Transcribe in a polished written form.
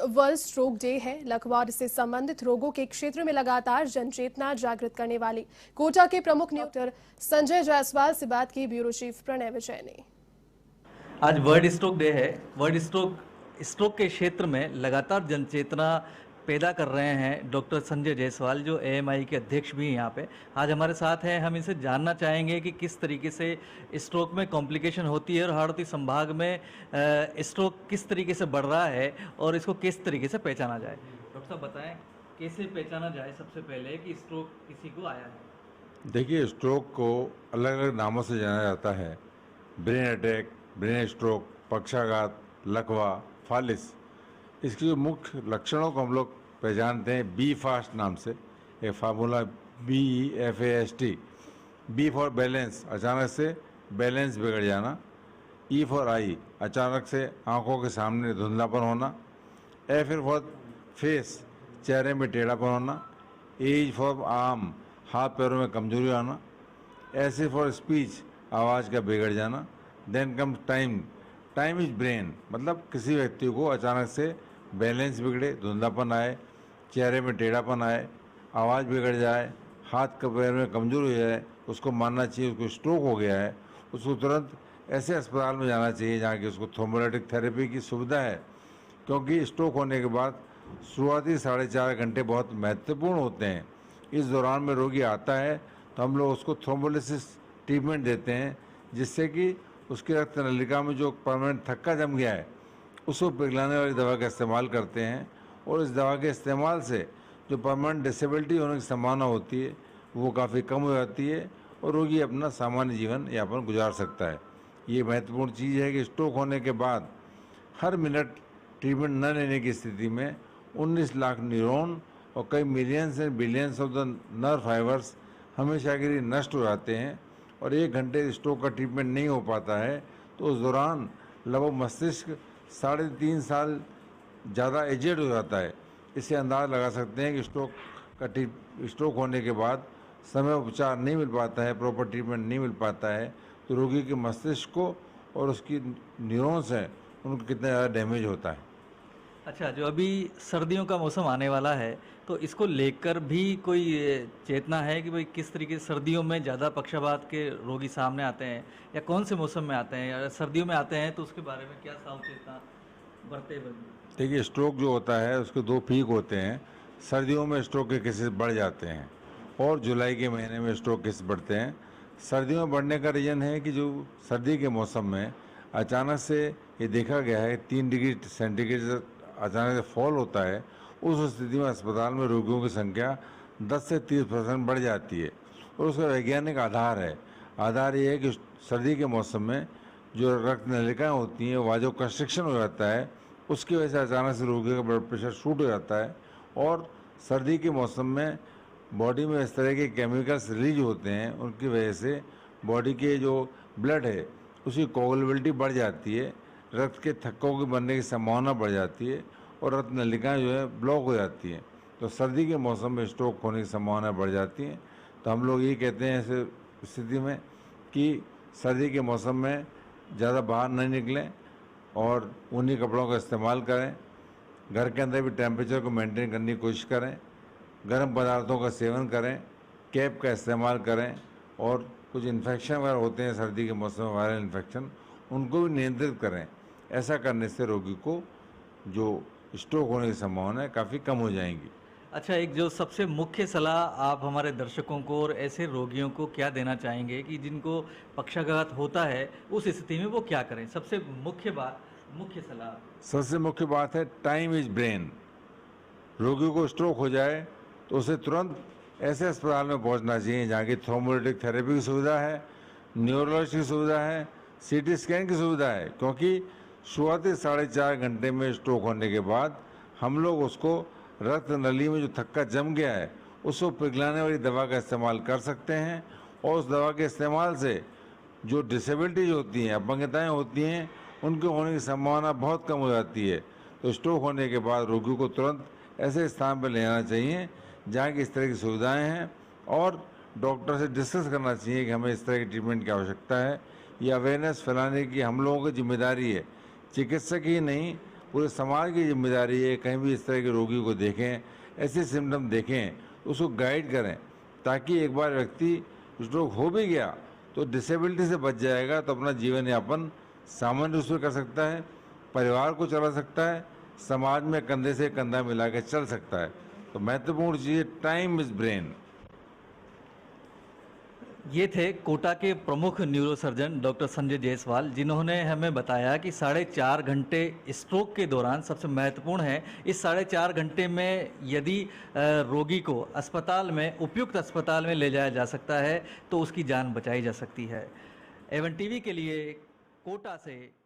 World stroke day है। लकवा और इससे संबंधित रोगों के क्षेत्र में लगातार जनचेतना जागृत करने वाली कोटा के प्रमुख डॉक्टर संजय जायसवाल से बात की ब्यूरो चीफ प्रणय विजय ने। आज वर्ल्ड स्ट्रोक डे है। वर्ल्ड स्ट्रोक के क्षेत्र में लगातार जनचेतना पैदा कर रहे हैं डॉक्टर संजय जायसवाल, जो एएमआई के अध्यक्ष भी हैं यहाँ पे। आज हमारे साथ हैं। हम इनसे जानना चाहेंगे कि किस तरीके से स्ट्रोक में कॉम्प्लिकेशन होती है और हाड़ौती संभाग में स्ट्रोक किस तरीके से बढ़ रहा है और इसको किस तरीके से पहचाना जाए। डॉक्टर साहब बताएं, कैसे पहचाना जाए सबसे पहले कि स्ट्रोक किसी को आया है। देखिए, स्ट्रोक को अलग अलग नामों से जाना जाता है। ब्रेन अटैक, ब्रेन स्ट्रोक, पक्षाघात, लकवा, फालिस। इसके जो मुख्य लक्षणों को हम लोग पहचानते हैं बी फास्ट नाम से। एक formula BEFAST। B for balance, अचानक से बैलेंस बिगड़ जाना। ई फॉर आई, अचानक से आंखों के सामने धुंधलापन होना। ए फिर फॉर फेस, चेहरे में टेढ़ापन होना। एज फॉर आर्म, हाथ पैरों में कमजोरी आना। ऐसे फॉर स्पीच, आवाज़ का बिगड़ जाना। Then come time. Time is brain, मतलब किसी व्यक्ति को अचानक से बैलेंस बिगड़े, धुंधलापन आए, चेहरे में टेढ़ापन आए, आवाज़ बिगड़ जाए, हाथ का पैर में कमजोर हो जाए, उसको मानना चाहिए उसको स्ट्रोक हो गया है। उसको तुरंत ऐसे अस्पताल में जाना चाहिए जहाँ की उसको थ्रोम्बोलाइटिक थेरेपी की सुविधा है, क्योंकि स्ट्रोक होने के बाद शुरुआती 4.5 घंटे बहुत महत्वपूर्ण होते हैं। इस दौरान में रोगी आता है तो हम लोग उसको थ्रोम्बोलिसिस ट्रीटमेंट देते हैं, जिससे कि उसकी रक्त नलिका में जो परमानेंट थक्का जम गया है उसको पिघलाने वाली दवा का इस्तेमाल करते हैं। और इस दवा के इस्तेमाल से जो परमानेंट डिसेबिलिटी होने की संभावना होती है वो काफ़ी कम हो जाती है और रोगी अपना सामान्य जीवन यापन गुजार सकता है। ये महत्वपूर्ण चीज़ है कि स्ट्रोक होने के बाद हर मिनट ट्रीटमेंट न लेने की स्थिति में 19 लाख न्यूरॉन और कई millions and billions of the nerve fibres हमेशा के लिए नष्ट हो जाते हैं। और 1 घंटे स्ट्रोक का ट्रीटमेंट नहीं हो पाता है तो उस दौरान लगभग मस्तिष्क 3.5 साल ज़्यादा एजेड हो जाता है। इससे अंदाज़ लगा सकते हैं कि स्ट्रोक होने के बाद समय उपचार नहीं मिल पाता है, प्रॉपर ट्रीटमेंट नहीं मिल पाता है, तो रोगी के मस्तिष्क को और उसकी न्यूरॉन्स हैं उनको कितना ज़्यादा डैमेज होता है। अच्छा, जो अभी सर्दियों का मौसम आने वाला है तो इसको लेकर भी कोई चेतना है कि भाई किस तरीके से सर्दियों में ज़्यादा पक्षाघात के रोगी सामने आते हैं या कौन से मौसम में आते हैं, या सर्दियों में आते हैं तो उसके बारे में क्या सावचेतना बरते हुए? देखिए, स्ट्रोक जो होता है उसके 2 पीक होते हैं। सर्दियों में स्ट्रोक के केसेस बढ़ जाते हैं और जुलाई के महीने में स्ट्रोक केस बढ़ते हैं। सर्दियों में बढ़ने का रीज़न है कि जो सर्दी के मौसम में अचानक से ये देखा गया है 3 डिग्री सेंटीग्रेड अचानक से फॉल होता है। उस स्थिति में अस्पताल में रोगियों की संख्या 10 से 30% बढ़ जाती है और उसका वैज्ञानिक आधार है। आधार ये है कि सर्दी के मौसम में जो रक्त नलिकाएँ होती हैं वाजो कंस्ट्रिक्शन हो जाता है, उसकी वजह से अचानक से रोगी का ब्लड प्रेशर शूट हो जाता है। और सर्दी के मौसम में बॉडी में इस तरह के केमिकल्स रिलीज होते हैं, उनकी वजह से बॉडी के जो ब्लड है उसकी कोगुलेबिलिटी बढ़ जाती है, रक्त के थक्कों के बनने की संभावना बढ़ जाती है और रक्त नलिकाएँ जो है ब्लॉक हो जाती हैं। तो सर्दी के मौसम में स्ट्रोक होने की संभावना बढ़ जाती है। तो हम लोग ये कहते हैं ऐसे स्थिति में कि सर्दी के मौसम में ज़्यादा बाहर नहीं निकलें और ऊनी कपड़ों का इस्तेमाल करें। घर के अंदर भी टेम्परेचर को मेंटेन करने की कोशिश करें। गर्म पदार्थों का सेवन करें, कैप का इस्तेमाल करें और कुछ इन्फेक्शन वगैरह होते हैं सर्दी के मौसम में, वायरल इन्फेक्शन, उनको भी नियंत्रित करें। ऐसा करने से रोगी को जो स्ट्रोक होने की संभावना है काफ़ी कम हो जाएंगी। अच्छा, एक जो सबसे मुख्य सलाह आप हमारे दर्शकों को और ऐसे रोगियों को क्या देना चाहेंगे कि जिनको पक्षाघात होता है उस स्थिति में वो क्या करें? सबसे मुख्य सलाह। सबसे मुख्य बात है टाइम इज ब्रेन। रोगी को स्ट्रोक हो जाए तो उसे तुरंत ऐसे अस्पताल में पहुंचना चाहिए जहाँ की थ्रोम्बोलिटिक थेरेपी की सुविधा है, न्यूरोलॉजी की सुविधा है, CT स्कैन की सुविधा है। क्योंकि शुरुआती 4.5 घंटे में स्ट्रोक होने के बाद हम लोग उसको रक्त नली में जो थक्का जम गया है उसको पिघलाने वाली दवा का इस्तेमाल कर सकते हैं और उस दवा के इस्तेमाल से जो डिसेबिलिटीज होती हैं, अपंगताएँ होती हैं, उनके होने की संभावना बहुत कम हो जाती है। तो स्ट्रोक होने के बाद रोगी को तुरंत ऐसे स्थान पर ले जाना चाहिए जहाँ की इस तरह की सुविधाएं हैं और डॉक्टर से डिस्कस करना चाहिए कि हमें इस तरह की ट्रीटमेंट की आवश्यकता है। ये अवेयरनेस फैलाने की हम लोगों की जिम्मेदारी है। चिकित्सक ही नहीं पूरे समाज की जिम्मेदारी है, कहीं भी इस तरह के रोगी को देखें, ऐसे सिम्टम देखें, उसको गाइड करें, ताकि एक बार व्यक्ति स्ट्रोक हो भी गया तो डिसेबिलिटी से बच जाएगा, तो अपना जीवन यापन सामान्य रूप से कर सकता है, परिवार को चला सकता है, समाज में कंधे से कंधा मिला के चल सकता है। तो महत्वपूर्ण चीज़ टाइम इज ब्रेन। ये थे कोटा के प्रमुख न्यूरोसर्जन डॉक्टर संजय जायसवाल, जिन्होंने हमें बताया कि 4.5 घंटे स्ट्रोक के दौरान सबसे महत्वपूर्ण है। इस 4.5 घंटे में यदि रोगी को अस्पताल में, उपयुक्त अस्पताल में ले जाया जा सकता है तो उसकी जान बचाई जा सकती है। एवन टीवी के लिए कोटा से